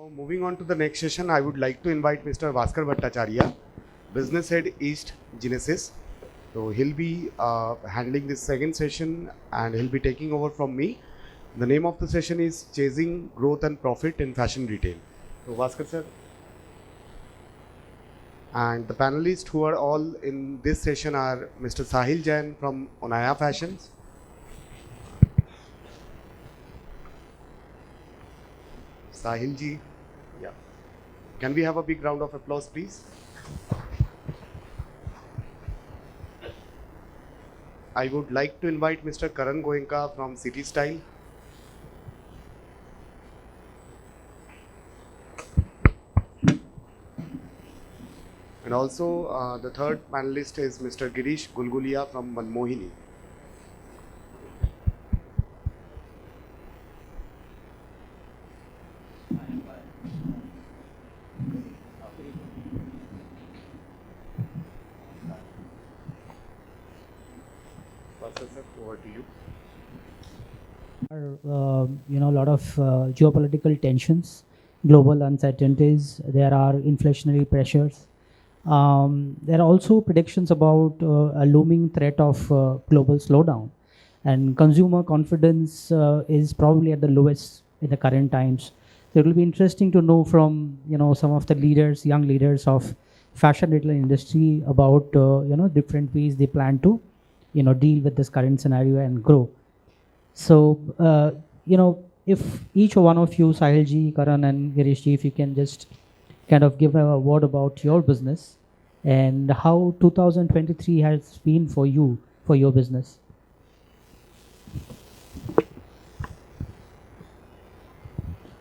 Now, moving on to the next session, I would like to invite Mr. Bhaskar Bhattacharya, Business Head East Ginesys. So he'll be handling this second session and he'll be taking over from me. The name of the session is Chasing Growth and Profit in Fashion Retail. So Bhaskar sir. And the panelists who are all in this session are Mr. Sahil Jain from Onaya Fashions, Sahil ji, yeah. Can we have a big round of applause, please? I would like to invite Mr. Karan Goenka from Textile. And also the third panelist is Mr. Girish Gulgulia from Manmohini. Over to you. A lot of geopolitical tensions, global uncertainties. There are inflationary pressures. There are also predictions about a looming threat of global slowdown, and consumer confidence is probably at the lowest in the current times. So it will be interesting to know from some of the leaders, young leaders of fashion retail industry about different ways they plan to deal with this current scenario and grow. So if each one of you, Sahilji, Karan, and Girishji, if you can just kind of give a word about your business and how 2023 has been for you, for your business.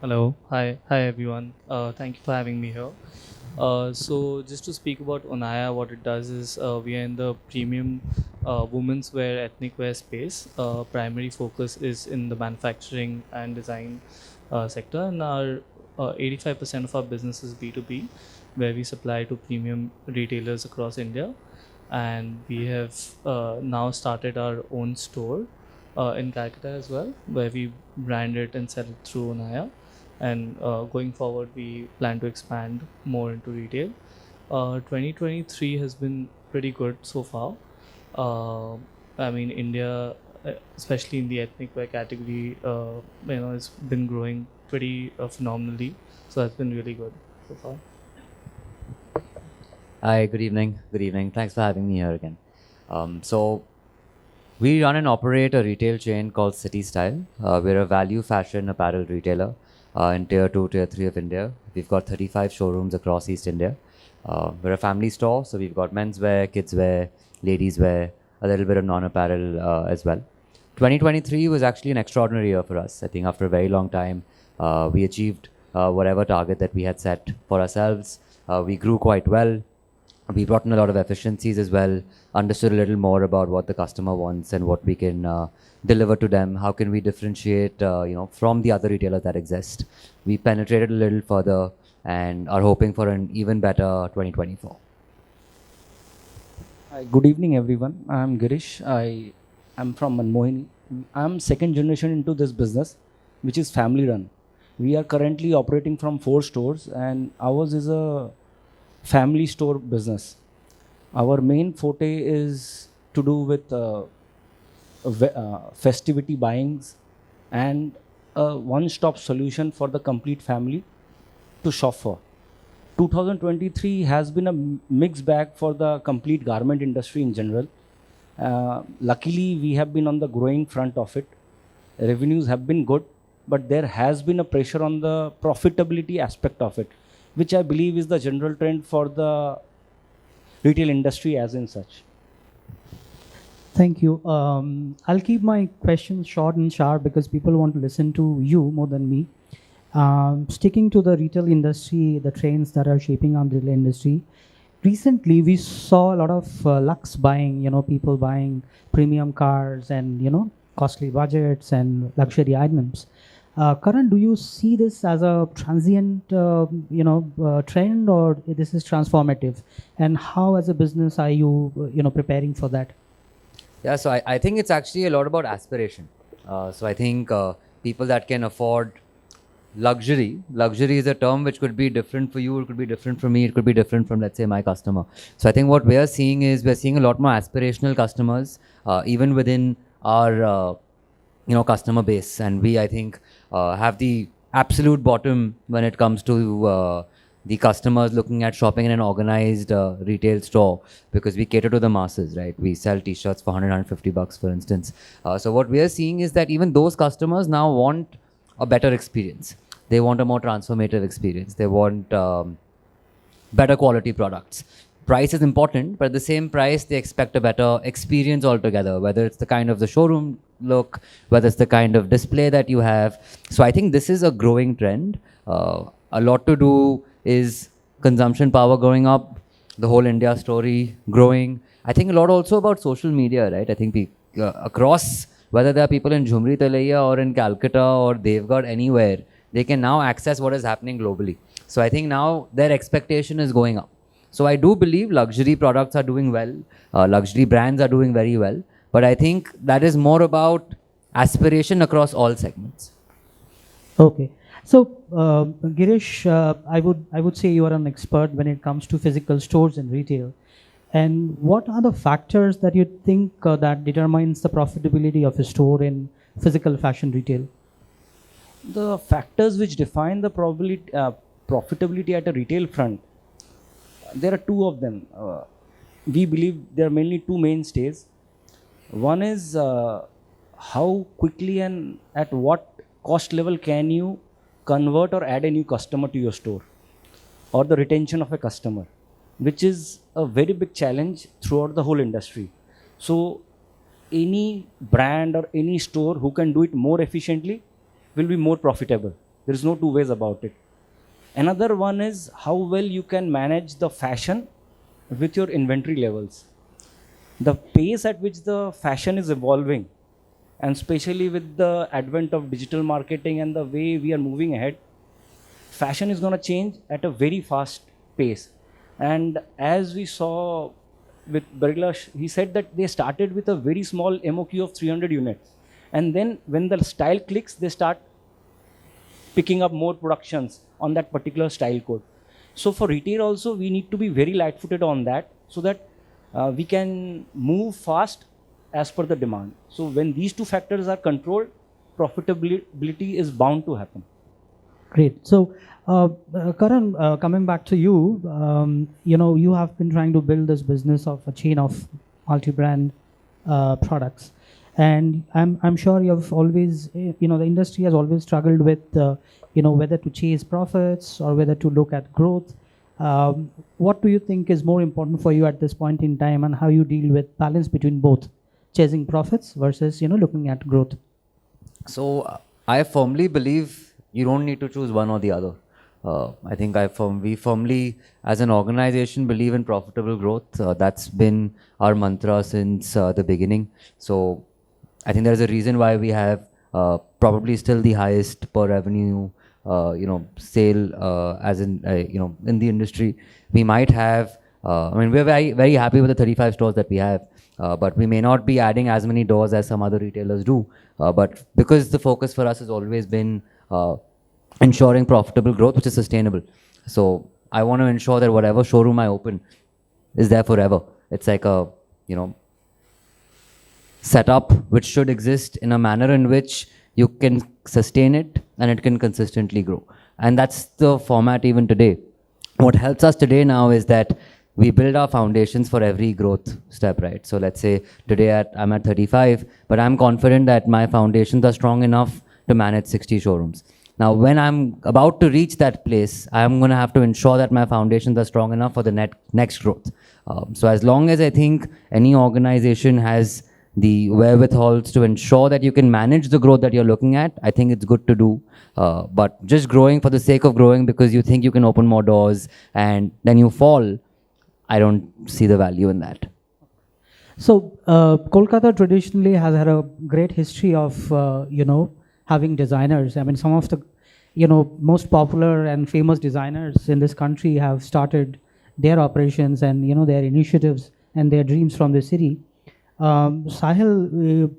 Hello, hi everyone. Thank you for having me here. So just to speak about Onaya, what it does is we are in the premium women's wear, ethnic wear space. Primary focus is in the manufacturing and design sector, and our 85% of our business is B2B, where we supply to premium retailers across India. And we have now started our own store in Calcutta as well, where we brand it and sell it through Onaya. And going forward, we plan to expand more into retail. 2023 has been pretty good so far. I mean, India, especially in the ethnic wear category, it's been growing pretty phenomenally. So that's been really good so far. Hi, good evening. Good evening. Thanks for having me here again. So we run and operate a retail chain called Textile. We're a value fashion apparel retailer in Tier 2, Tier 3 of India. We've got 35 showrooms across East India. We're a family store, so we've got men's wear, kids wear, ladies wear, a little bit of non-apparel as well. 2023 was actually an extraordinary year for us. I think after a very long time, we achieved whatever target that we had set for ourselves. We grew quite well. We brought in a lot of efficiencies as well, understood a little more about what the customer wants and what we can deliver to them. How can we differentiate, from the other retailers that exist? We penetrated a little further and are hoping for an even better 2024. Hi, good evening, everyone. I'm Girish. I am from Manmohini. I'm second generation into this business, which is family run. We are currently operating from 4 stores, and ours is a family store business. Our main forte is to do with festivity buyings and a one-stop solution for the complete family to shop for. 2023 has been a mixed bag for the complete garment industry in general. Luckily, we have been on the growing front of it. Revenues have been good, but there has been a pressure on the profitability aspect of it, which I believe is the general trend for the retail industry as in such. Thank you. I'll keep my questions short and sharp because people want to listen to you more than me. Sticking to the retail industry, the trends that are shaping on the retail industry, recently we saw a lot of lux buying, people buying premium cars and, costly budgets and luxury items. Karan, do you see this as a transient, trend, or this is transformative? And how, as a business, are you, preparing for that? Yeah, so I think it's actually a lot about aspiration. So I think people that can afford luxury. Luxury is a term which could be different for you, it could be different for me, it could be different from, let's say, my customer. So I think what we are seeing is we're seeing a lot more aspirational customers, even within our customer base, and we, I think, have the absolute bottom when it comes to the customers looking at shopping in an organized retail store, because we cater to the masses, right? We sell t-shirts for 150 bucks, for instance. So what we are seeing is that even those customers now want a better experience. They want a more transformative experience. They want better quality products. Price is important, but at the same price, they expect a better experience altogether, whether it's the kind of the showroom look, whether it's the kind of display that you have. So I think this is a growing trend. A lot to do is consumption power going up, the whole India story growing. I think a lot also about social media, right? I think across, whether there are people in Jhumri Talaiya or in Calcutta or Devgarh, anywhere, they can now access what is happening globally. So I think now their expectation is going up. So I do believe luxury products are doing well, luxury brands are doing very well, but I think that is more about aspiration across all segments. Okay. So, Girish, I would say you are an expert when it comes to physical stores and retail. And what are the factors that you think that determines the profitability of a store in physical fashion retail? The factors which define the profitability at a retail front, there are two of them. We believe there are mainly two mainstays. One is how quickly and at what cost level can you convert or add a new customer to your store, or the retention of a customer, which is a very big challenge throughout the whole industry. So any brand or any store who can do it more efficiently will be more profitable. There is no two ways about it. Another one is how well you can manage the fashion with your inventory levels. The pace at which the fashion is evolving, and especially with the advent of digital marketing and the way we are moving ahead, fashion is going to change at a very fast pace. And as we saw with Barilash, he said that they started with a very small MOQ of 300 units. And then when the style clicks, they start picking up more productions on that particular style code. So for retail also, we need to be very light-footed on that, so that we can move fast as per the demand. So when these two factors are controlled, profitability is bound to happen. Great. So, Karan, coming back to you, you have been trying to build this business of a chain of multi-brand products, and I'm sure you've always, the industry has always struggled with, whether to chase profits or whether to look at growth. What do you think is more important for you at this point in time, and how you deal with balance between both, chasing profits versus, looking at growth? So I firmly believe you don't need to choose one or the other. I think we firmly, as an organization, believe in profitable growth. That's been our mantra since the beginning. So I think there's a reason why we have probably still the highest per revenue, sale, as in, in the industry. We might have, we're very, very happy with the 35 stores that we have, but we may not be adding as many doors as some other retailers do. But because the focus for us has always been ensuring profitable growth, which is sustainable. So I want to ensure that whatever showroom I open is there forever. It's like a, setup which should exist in a manner in which you can sustain it and it can consistently grow. And that's the format even today. What helps us today now is that we build our foundations for every growth step, right? So let's say today I'm at 35, but I'm confident that my foundations are strong enough to manage 60 showrooms. Now, when I'm about to reach that place, I'm going to have to ensure that my foundations are strong enough for the next growth. So as long as I think any organization has the wherewithals to ensure that you can manage the growth that you're looking at, I think it's good to do. But just growing for the sake of growing because you think you can open more doors and then you fall, I don't see the value in that. So, Kolkata traditionally has had a great history of, having designers. I mean, some of the, most popular and famous designers in this country have started their operations and, their initiatives and their dreams from the city. Sahil,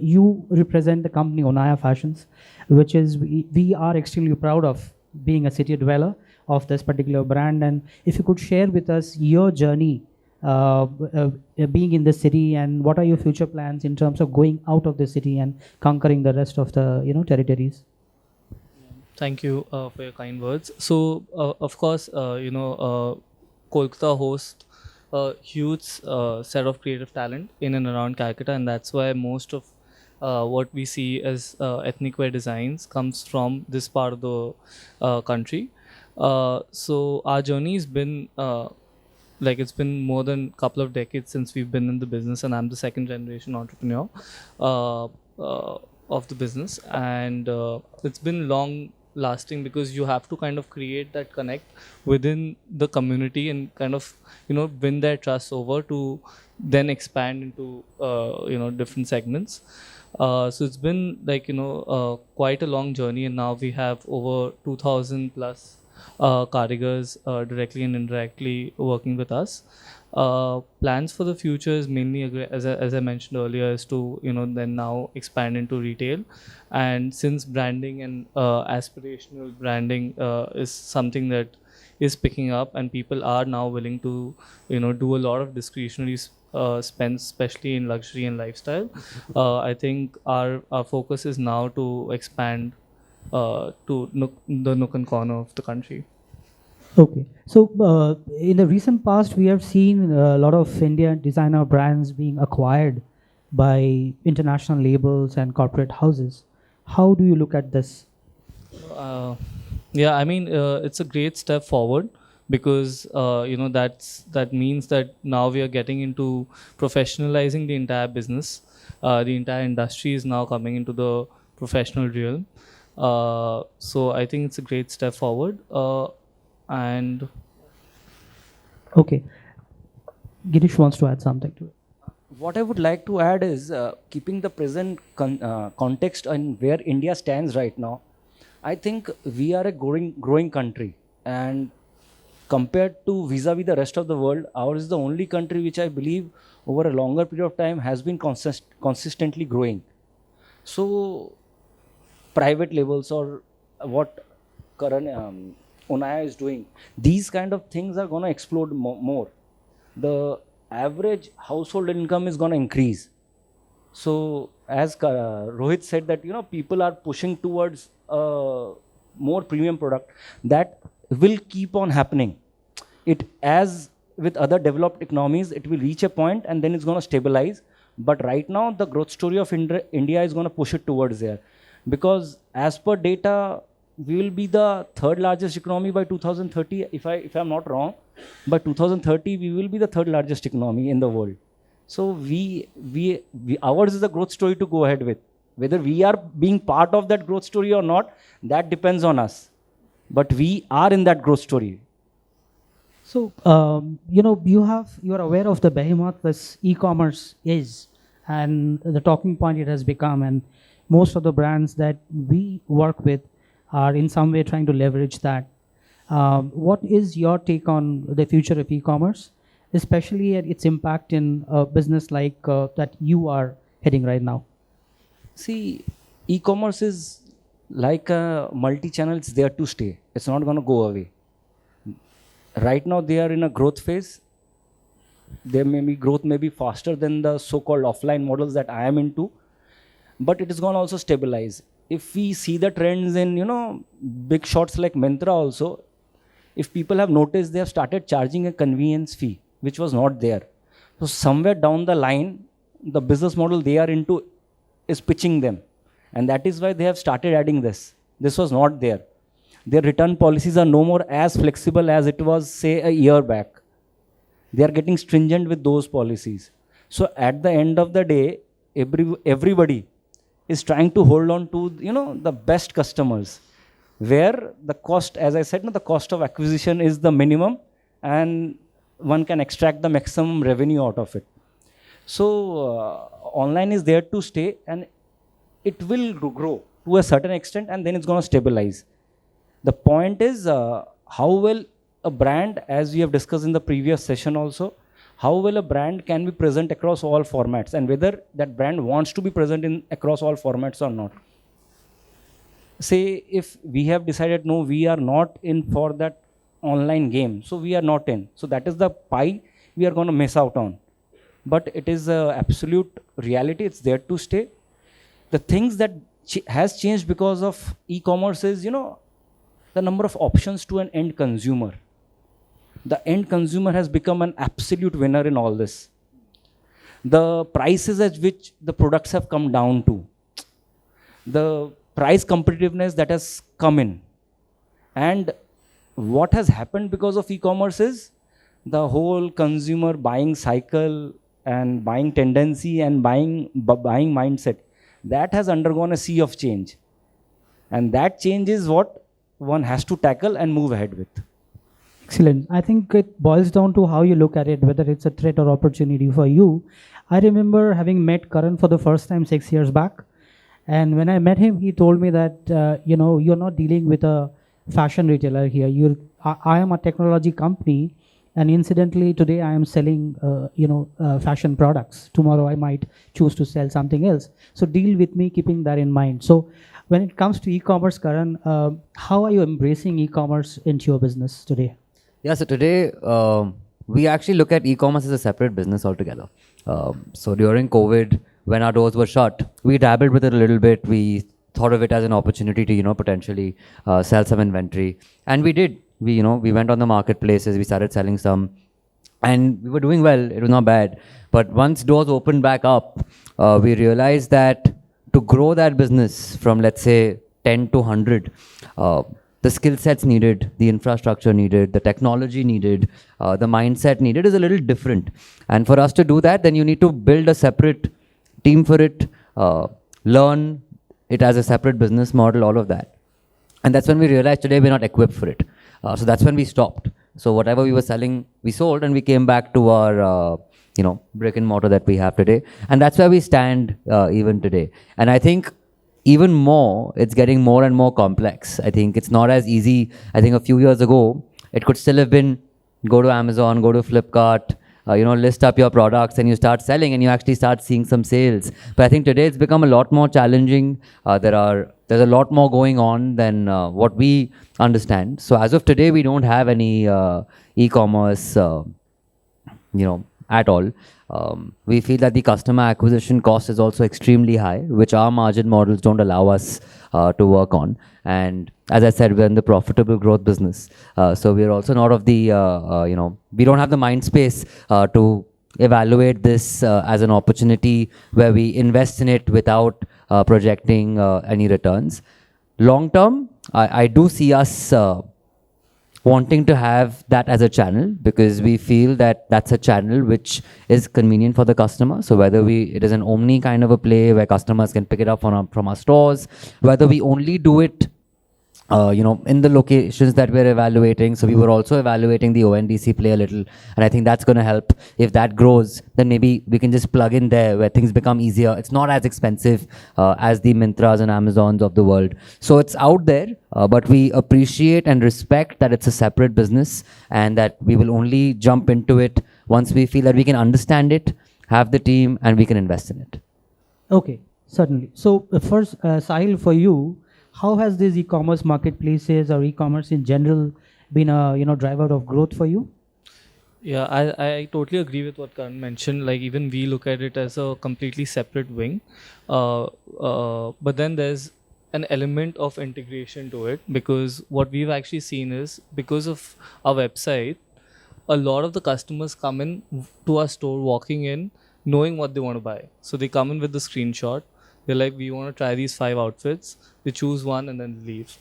you represent the company Onaya Fashions, which is we are extremely proud of being a city dweller of this particular brand. And if you could share with us your journey being in the city, and what are your future plans in terms of going out of the city and conquering the rest of the territories. Thank you for your kind words. So, of course, Kolkata hosts a huge set of creative talent in and around Calcutta, and that's why most of what we see as ethnic wear designs comes from this part of the country. So, our journey has been like it's been more than a couple of decades since we've been in the business, and I'm the second generation entrepreneur uh, of the business, and it's been long lasting because you have to kind of create that connect within the community and kind of win their trust over to then expand into different segments. So it's been like quite a long journey, and now we have over 2000 plus cardigans directly and indirectly working with us. Plans for the future is mainly, as I mentioned earlier, is to then now expand into retail, and since branding and aspirational branding is something that is picking up, and people are now willing to do a lot of discretionary spends, especially in luxury and lifestyle. I think our focus is now to expand to the nook and corner of the country. Okay. So, in the recent past, we have seen a lot of Indian designer brands being acquired by international labels and corporate houses. How do you look at this? Uh, yeah, I mean, it's a great step forward because that means that now we are getting into professionalizing the entire business. The entire industry is now coming into the professional realm. So I think it's a great step forward. And Okay. Girish wants to add something to it. What I would like to add is keeping the present context and where India stands right now. I think we are a growing country, and compared to vis-a-vis the rest of the world, ours is the only country which I believe over a longer period of time has been consistently growing. So private labels or what Karan Onaya is doing, these kind of things are going to explode more. The average household income is going to increase. So as Rohit said that people are pushing towards more premium product, that will keep on happening. It, as with other developed economies, it will reach a point and then it's going to stabilize. But right now the growth story of India is going to push it towards there, because as per data we will be the third largest economy by 2030, if I'm not wrong. By 2030 we will be the third largest economy in the world. So we ours is a growth story to go ahead with. Whether we are being part of that growth story or not, that depends on us. But we are in that growth story. So, you are aware of the behemoth this e-commerce is, and the talking point it has become, and most of the brands that we work with are in some way trying to leverage that. What is your take on the future of e-commerce, especially at its impact in a business like that you are heading right now? See, e-commerce is like a multi-channel. It's there to stay. It's not going to go away. Right now they are in a growth phase. There may be growth may be faster than the so-called offline models that I am into, but it is going to also stabilize. If we see the trends in big shots like Myntra also, if people have noticed, they have started charging a convenience fee which was not there. So somewhere down the line, the business model they are into is pitching them, and that is why they have started adding this. This was not there. Their return policies are no more as flexible as it was, say, a year back. They are getting stringent with those policies. So at the end of the day, everybody is trying to hold on to the best customers, where the cost, as I said, the cost of acquisition is the minimum, and one can extract the maximum revenue out of it. So online is there to stay, and it will grow to a certain extent, and then it's going to stabilize. The point is how well a brand, as we have discussed in the previous session also, how well a brand can be present across all formats and whether that brand wants to be present in across all formats or not. Say if we have decided no, we are not in for that online game, so we are not in, so that is the pie we are going to miss out on. But it is a absolute reality, it's there to stay. The things that has changed because of e-commerce is, you know, the number of options to an end consumer. The end consumer has become an absolute winner in all this. The prices at which the products have come down to, the price competitiveness that has come in, and what has happened because of e-commerce is the whole consumer buying cycle and buying tendency and buying mindset that has undergone a sea of change, and that change is what one has to tackle and move ahead with. Excellent. I think it boils down to how you look at it, whether it's a threat or opportunity for you. I remember having met Karan for the first time 6 years back. And when I met him, he told me that, you're not dealing with a fashion retailer here. I am a technology company. And incidentally, today I am selling, fashion products. Tomorrow I might choose to sell something else. So deal with me keeping that in mind. So when it comes to e-commerce, Karan, how are you embracing e-commerce into your business today? Yeah, so today we actually look at e-commerce as a separate business altogether. So during COVID, when our doors were shut, we dabbled with it a little bit. We thought of it as an opportunity to, potentially sell some inventory, and we did. We went on the marketplaces. We started selling some, and we were doing well. It was not bad. But once doors opened back up, we realized that to grow that business from, let's say, 10 to 100, the skill sets needed, the infrastructure needed, the technology needed, the mindset needed is a little different. And for us to do that, then you need to build a separate team for it, learn it as a separate business model, all of that. And that's when we realized today we're not equipped for it. So that's when we stopped. So whatever we were selling, we sold, and we came back to our, brick and mortar that we have today. And that's where we stand even today. And I think even more, it's getting more and more complex. I think it's not as easy. I think a few years ago, it could still have been go to Amazon, go to Flipkart, list up your products and you start selling and you actually start seeing some sales. But I think today it's become a lot more challenging. There's a lot more going on than what we understand. So as of today, we don't have any e-commerce, at all. We feel that the customer acquisition cost is also extremely high, which our margin models don't allow us to work on. And as I said, we're in the profitable growth business. So we're also not of the, we don't have the mind space to evaluate this as an opportunity where we invest in it without projecting any returns. Long term, I do see us wanting to have that as a channel, because we feel that that's a channel which is convenient for the customer. So whether it is an omni kind of a play where customers can pick it up from our stores, whether we only do it in the locations that we're evaluating. So we were also evaluating the ONDC play a little, and I think that's going to help. If that grows, then maybe we can just plug in there where things become easier. It's not as expensive as the Mintras and Amazons of the world. So it's out there, but we appreciate and respect that it's a separate business and that we will only jump into it once we feel that we can understand it, have the team, and we can invest in it. Okay, certainly. So first, Sahil, for you, how has these e-commerce marketplaces or e-commerce in general been a driver of growth for you? Yeah, I totally agree with what Karan mentioned. Like, even we look at it as a completely separate wing. But then there's an element of integration to it, because what we've actually seen is, because of our website, a lot of the customers come in to our store walking in knowing what they want to buy. So they come in with the screenshot. They're like, we want to try these 5 outfits. They choose one and then leave.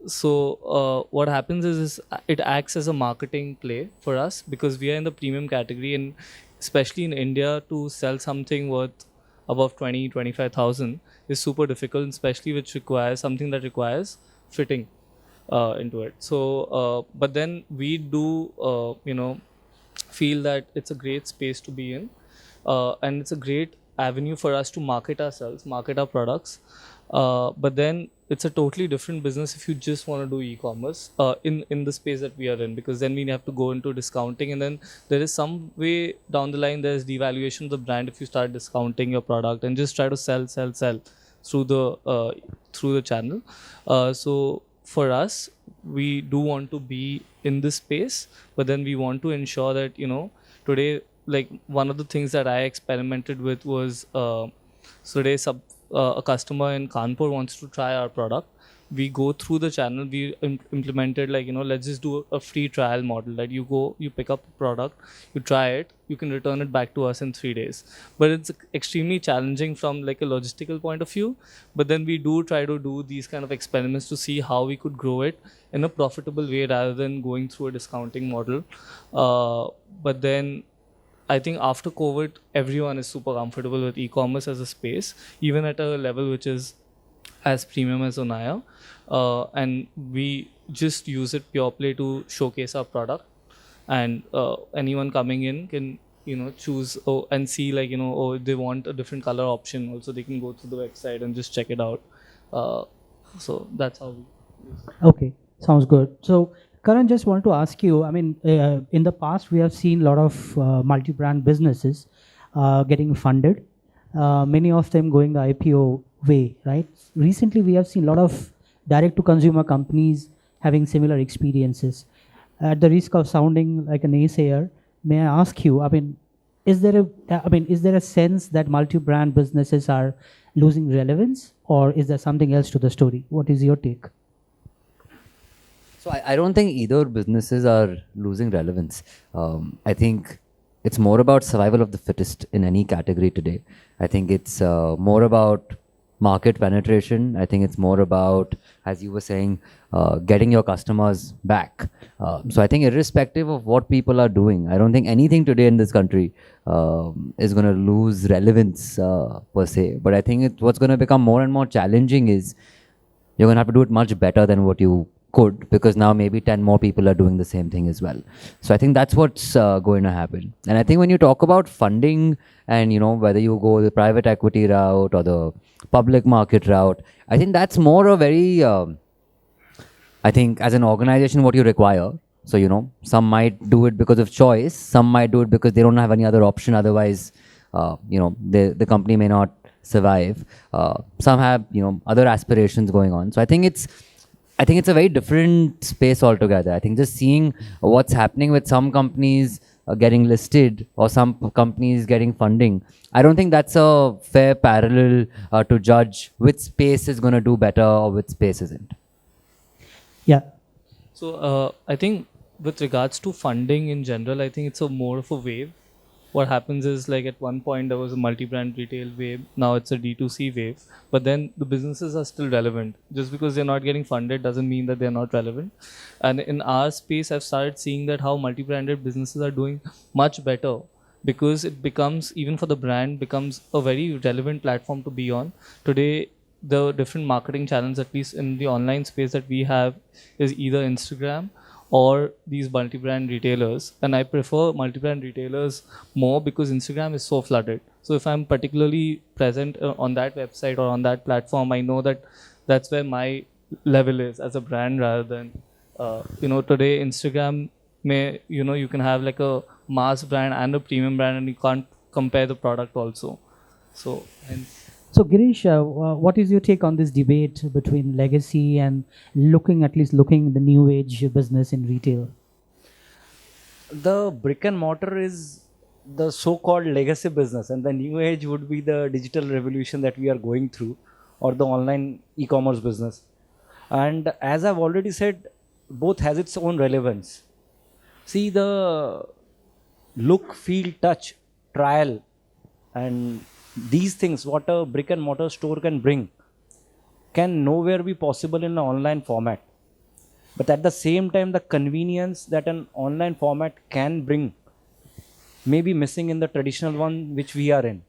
So what happens is it acts as a marketing play for us, because we are in the premium category, and especially in India, to sell something worth above 20-25,000 is super difficult, especially which requires something that requires fitting into it. So, but then we do, feel that it's a great space to be in, and it's a great avenue for us to market ourselves, market our products. But then it's a totally different business if you just want to do e-commerce in the space that we are in, because then we have to go into discounting, and then there is some way down the line there's devaluation of the brand if you start discounting your product and just try to sell through the channel. So for us, we do want to be in this space, but then we want to ensure that today, like, one of the things that I experimented with was so today a customer in Kanpur wants to try our product. We go through the channel. We implemented, like, let's just do a free trial model. That you go, you pick up a product, you try it, you can return it back to us in 3 days. But it's extremely challenging from like a logistical point of view. But then we do try to do these kind of experiments to see how we could grow it in a profitable way rather than going through a discounting model. But then I think after COVID, everyone is super comfortable with e-commerce as a space, even at a level which is as premium as Onaya. And we just use it pure play to showcase our product. And anyone coming in can, choose and see, like, if they want a different color option, also they can go to the website and just check it out. So that's how we use it. Okay, sounds good. So, Karan, just want to ask you, I mean, in the past, we have seen a lot of multi-brand businesses getting funded, many of them going the IPO way, right? Recently, we have seen a lot of direct-to-consumer companies having similar experiences. At the risk of sounding like a naysayer, may I ask you, I mean, is there a sense that multi-brand businesses are losing relevance, or is there something else to the story? What is your take? So I don't think either businesses are losing relevance. I think it's more about survival of the fittest in any category today. I think it's more about market penetration. I think it's more about, as you were saying, getting your customers back. So I think irrespective of what people are doing, I don't think anything today in this country is going to lose relevance per se. But I think what's going to become more and more challenging is you're going to have to do it much better than what you could, because now maybe 10 more people are doing the same thing as well. So I think that's what's going to happen. And I think when you talk about funding and, whether you go the private equity route or the public market route, I think that's more a very, I think as an organization, what you require. So, some might do it because of choice. Some might do it because they don't have any other option. Otherwise, the company may not survive. Some have, other aspirations going on. So I think it's a very different space altogether. I think just seeing what's happening with some companies getting listed or some companies getting funding, I don't think that's a fair parallel to judge which space is going to do better or which space isn't. Yeah. So I think with regards to funding in general, I think it's more of a wave. What happens is, like, at one point there was a multi-brand retail wave, now it's a D2C wave, but then the businesses are still relevant. Just because they're not getting funded doesn't mean that they're not relevant. And in our space, I've started seeing that how multi-branded businesses are doing much better, because it becomes, even for the brand, becomes a very relevant platform to be on. Today, the different marketing channels, at least in the online space that we have, is either Instagram or these multi-brand retailers. And I prefer multi-brand retailers more because Instagram is so flooded. So if I'm particularly present on that website or on that platform, I know that that's where my level is as a brand, rather than, today Instagram may, you can have like a mass brand and a premium brand, and you can't compare the product also. So, hence. So, Girish, what is your take on this debate between legacy and looking the new age business in retail? The brick and mortar is the so-called legacy business, and the new age would be the digital revolution that we are going through, or the online e-commerce business. And as I've already said, both has its own relevance. See, the look, feel, touch, trial, and these things, what a brick and mortar store can bring, can nowhere be possible in an online format. But at the same time, the convenience that an online format can bring may be missing in the traditional one which we are in.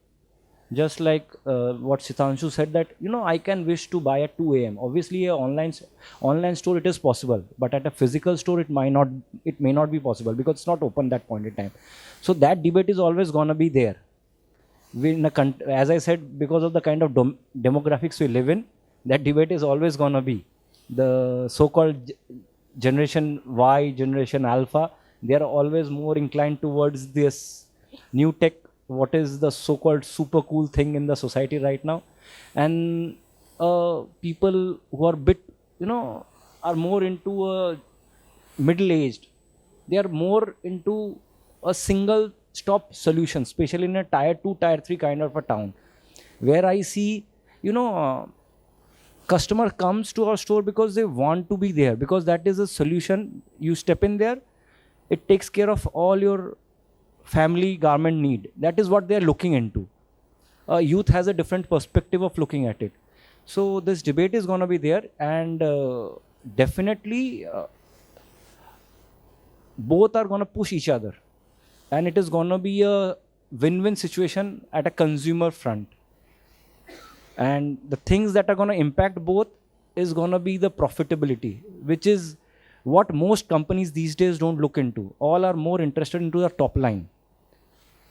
Just like what Sitanshu said, that I can wish to buy at 2 a.m. Obviously, a online store it is possible, but at a physical store it may not be possible because it's not open that point in time. So that debate is always gonna be there. As I said, because of the kind of demographics we live in, That debate is always going to be. The so-called generation Y, generation Alpha, they are always more inclined towards this new tech, what is the so-called super cool thing in the society right now. And people who are bit, are more into a middle-aged. They are more into a single stop solution, especially in a tier 2, tier 3 kind of a town, where I see, you know, customer comes to our store because they want to be there, because that is a solution. You step in there, it takes care of all your family garment need. That is what they are looking into. Youth has a different perspective of looking at it. So this debate is going to be there, and definitely both are going to push each other, and it is going to be a win-win situation at a consumer front. And the things that are going to impact both is going to be the profitability, which is what most companies these days don't look into. All are more interested into the top line.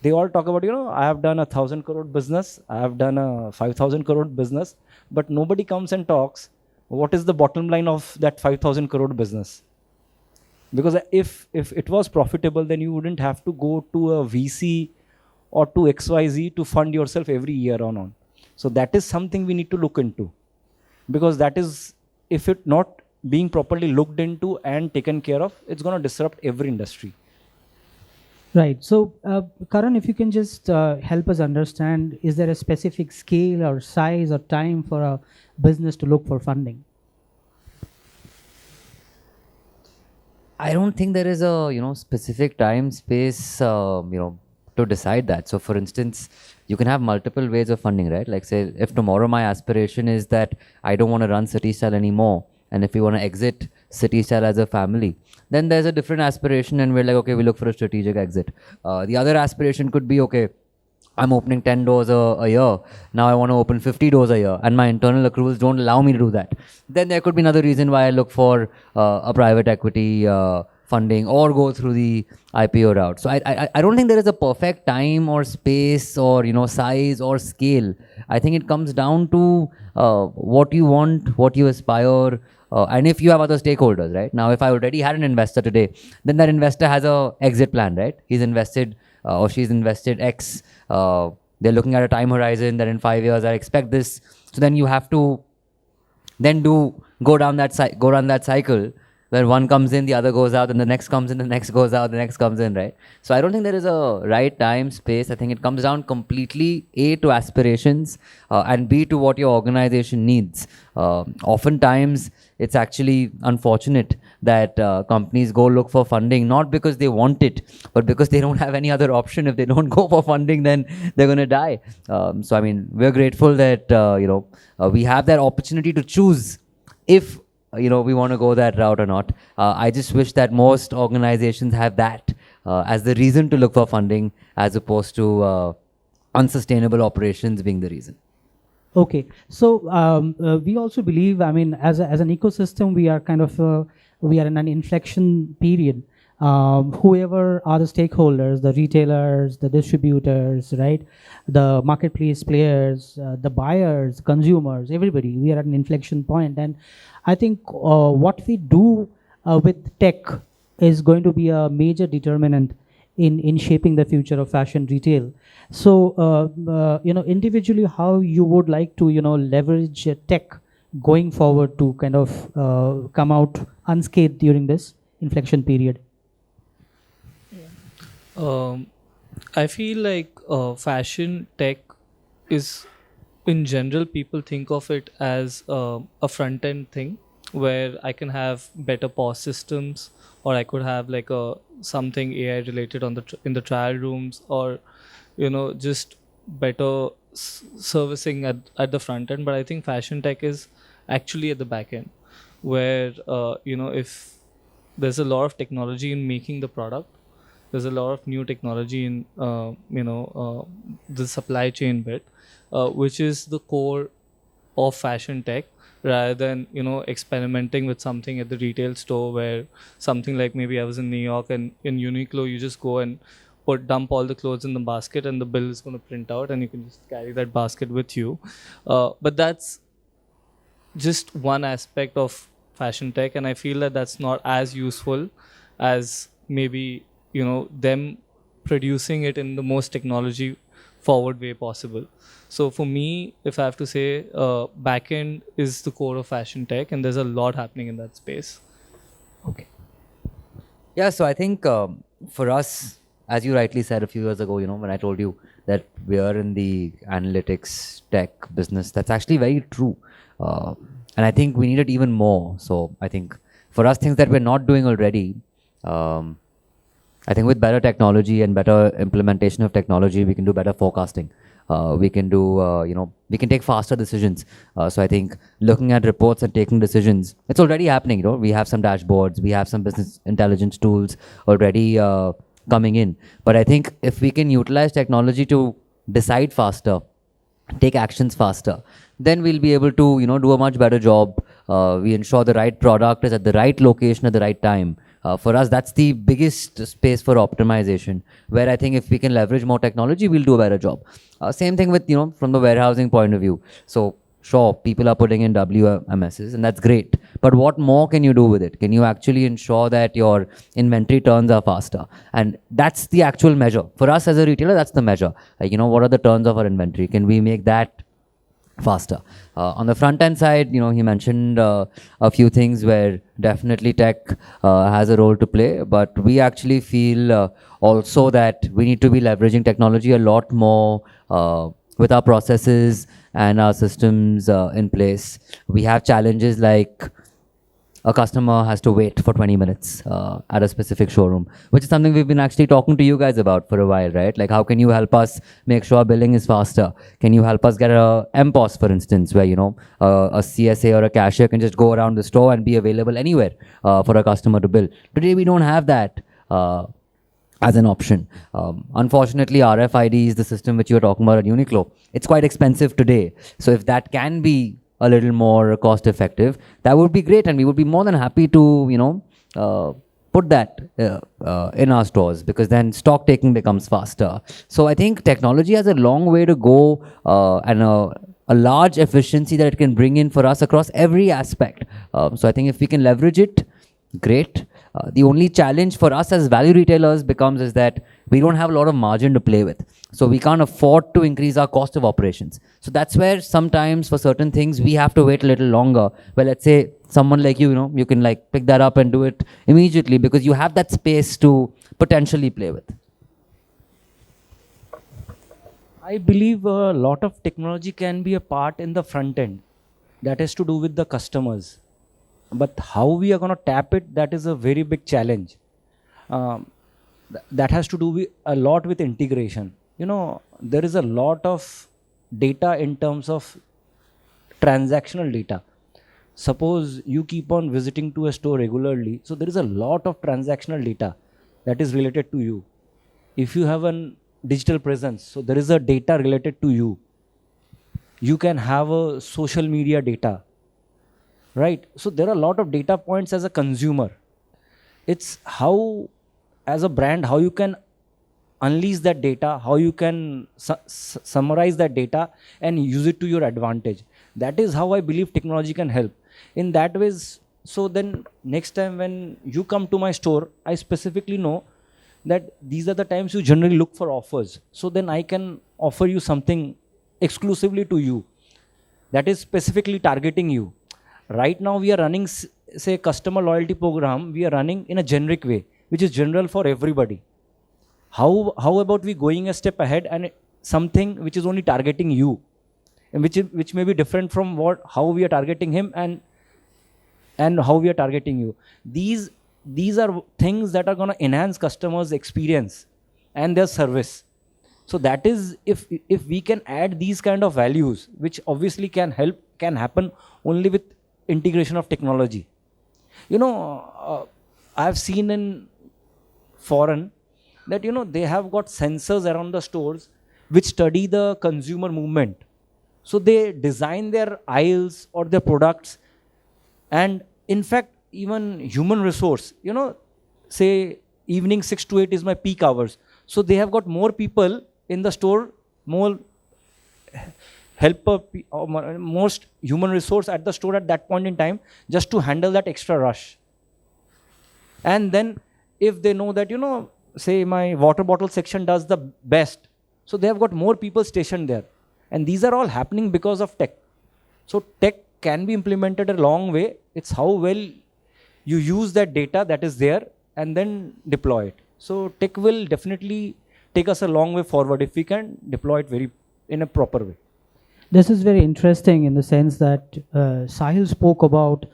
They all talk about, I have done 1,000 crore business, I have done a 5,000 crore business, but nobody comes and talks what is the bottom line of that 5,000 crore business. Because if it was profitable, then you wouldn't have to go to a VC or to XYZ to fund yourself every year on. So that is something we need to look into, because that is, if it not being properly looked into and taken care of, it's going to disrupt every industry. Right. So, Karan, if you can just help us understand, is there a specific scale or size or time for a business to look for funding? I don't think there is a specific time space to decide that. So for instance, you can have multiple ways of funding, right? Like say if tomorrow my aspiration is that I don't want to run City Style anymore, and if we want to exit City Style as a family, then there's a different aspiration, and we're like, okay, we look for a strategic exit. The other aspiration could be, okay, I'm opening 10 doors a year. Now I want to open 50 doors a year, and my internal accruals don't allow me to do that. Then there could be another reason why I look for a private equity funding or go through the IPO route. So I don't think there is a perfect time or space or size or scale. I think it comes down to what you want, what you aspire, and if you have other stakeholders, right? Now, if I already had an investor today, then that investor has a exit plan, right? He's invested or she's invested X. They're looking at a time horizon that in 5 years I expect this. So then you have to then go run that cycle where one comes in, the other goes out, and the next comes in, the next goes out, the next comes in, right? So I don't think there is a right time, space. I think it comes down completely A, to aspirations, and B, to what your organization needs. Oftentimes, it's actually unfortunate that companies go look for funding, not because they want it, but because they don't have any other option. If they don't go for funding, then they're going to die. So, I mean, we're grateful that, we have that opportunity to choose if we want to go that route or not. I just wish that most organizations have that as the reason to look for funding, as opposed to unsustainable operations being the reason. Okay, so we also believe, I mean, as an ecosystem, we are kind of we are in an inflection period. Whoever are the stakeholders, the retailers, the distributors, right, the marketplace players, the buyers, consumers, everybody, we are at an inflection point. And I think what we do with tech is going to be a major determinant in shaping the future of fashion retail. So, individually, how you would like to, leverage tech going forward to kind of come out unscathed during this inflection period? I feel like fashion tech is, in general, people think of it as a front end thing where I can have better POS systems, or I could have like something AI related in the trial rooms, or just better servicing at the front end. But I think fashion tech is actually at the back end, where if there's a lot of technology in making the product, there's a lot of new technology in the supply chain bit, which is the core of fashion tech, rather than experimenting with something at the retail store, where something like, maybe I was in New York, and in Uniqlo you just go and dump all the clothes in the basket, and the bill is going to print out, and you can just carry that basket with you. But that's just one aspect of fashion tech, and I feel that that's not as useful as maybe them producing it in the most technology forward way possible. So for me, if I have to say, backend is the core of fashion tech, and there's a lot happening in that space. Okay. Yeah, so I think for us, as you rightly said a few years ago, when I told you that we are in the analytics tech business, that's actually very true. And I think we need it even more. So I think for us, things that we're not doing already, I think with better technology and better implementation of technology, we can do better forecasting. We can do, we can take faster decisions. So I think looking at reports and taking decisions, it's already happening. We have some dashboards, we have some business intelligence tools already coming in. But I think if we can utilize technology to decide faster, take actions faster, then we'll be able to, do a much better job. We ensure the right product is at the right location at the right time. For us, that's the biggest space for optimization, where I think if we can leverage more technology, we'll do a better job. Same thing with, from the warehousing point of view. So sure, people are putting in WMSs and that's great. But what more can you do with it? Can you actually ensure that your inventory turns are faster? And that's the actual measure. For us as a retailer, that's the measure. Like, what are the turns of our inventory? Can we make that faster? On the front end side, he mentioned a few things where definitely tech has a role to play, but we actually feel also that we need to be leveraging technology a lot more with our processes and our systems in place. We have challenges like a customer has to wait for 20 minutes at a specific showroom, which is something we've been actually talking to you guys about for a while, right? Like, how can you help us make sure billing is faster? Can you help us get a MPOS, for instance, where, a CSA or a cashier can just go around the store and be available anywhere for a customer to bill? Today, we don't have that as an option. Unfortunately, RFID is the system which you were talking about at Uniqlo. It's quite expensive today. So if that can be a little more cost effective, that would be great, and we would be more than happy to put that in our stores, because then stock taking becomes faster. So I think technology has a long way to go, and a large efficiency that it can bring in for us across every aspect. So I think if we can leverage it, great. The only challenge for us as value retailers becomes is that we don't have a lot of margin to play with. So we can't afford to increase our cost of operations. So that's where sometimes for certain things we have to wait a little longer. Well, let's say someone like you, you can like pick that up and do it immediately because you have that space to potentially play with. I believe a lot of technology can be a part in the front end. That has to do with the customers. But how we are going to tap it, that is a very big challenge. That has to do with a lot with integration. There is a lot of data in terms of transactional data. Suppose you keep on visiting to a store regularly, so there is a lot of transactional data that is related to you. If you have a digital presence, so there is a data related to you. You can have a social media data, right? So there are a lot of data points as a consumer. It's how, as a brand, how you can unleash that data, how you can summarize that data and use it to your advantage. That is how I believe technology can help in that ways. So then next time when you come to my store, I specifically know that these are the times you generally look for offers. So then I can offer you something exclusively to you that is specifically targeting you. Right now we are running, say, customer loyalty program, we are running in a generic way, which is general for everybody. How about we going a step ahead and something which is only targeting you, and which may be different from how we are targeting him and how we are targeting you. These are things that are going to enhance customers' experience and their service. So that is, if we can add these kind of values, which obviously can happen only with integration of technology. I've seen in foreign that they have got sensors around the stores which study the consumer movement. So they design their aisles or their products, and in fact even human resource, say evening 6 to 8 is my peak hours, so they have got more people in the store, more most human resource at the store at that point in time, just to handle that extra rush. And then if they know that, say my water bottle section does the best, so they have got more people stationed there. And these are all happening because of tech. So tech can be implemented a long way. It's how well you use that data that is there and then deploy it. So tech will definitely take us a long way forward if we can deploy it in a proper way. This is very interesting in the sense that Sahil spoke about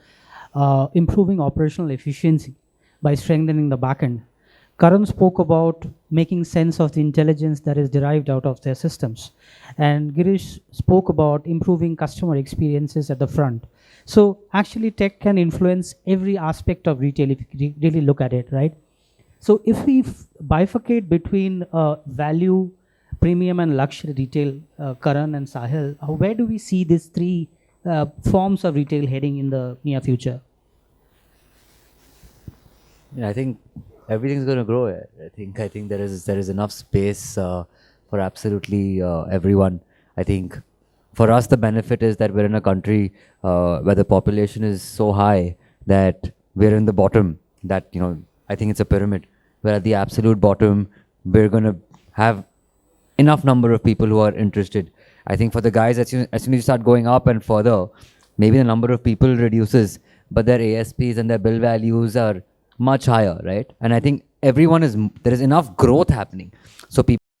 improving operational efficiency by strengthening the backend. Karan spoke about making sense of the intelligence that is derived out of their systems. And Girish spoke about improving customer experiences at the front. So actually tech can influence every aspect of retail if you really look at it, right? So if we bifurcate between value, premium and luxury retail, Karan and Sahil, where do we see these three forms of retail heading in the near future? Yeah, I think everything's going to grow. I think there is enough space for absolutely everyone. I think for us the benefit is that we're in a country where the population is so high that we're in the bottom. That I think it's a pyramid. Where at the absolute bottom we're going to have enough number of people who are interested. I think for the guys, as soon as you start going up and further, maybe the number of people reduces, but their ASPs and their bill values are much higher, right? And I think there is enough growth happening. So people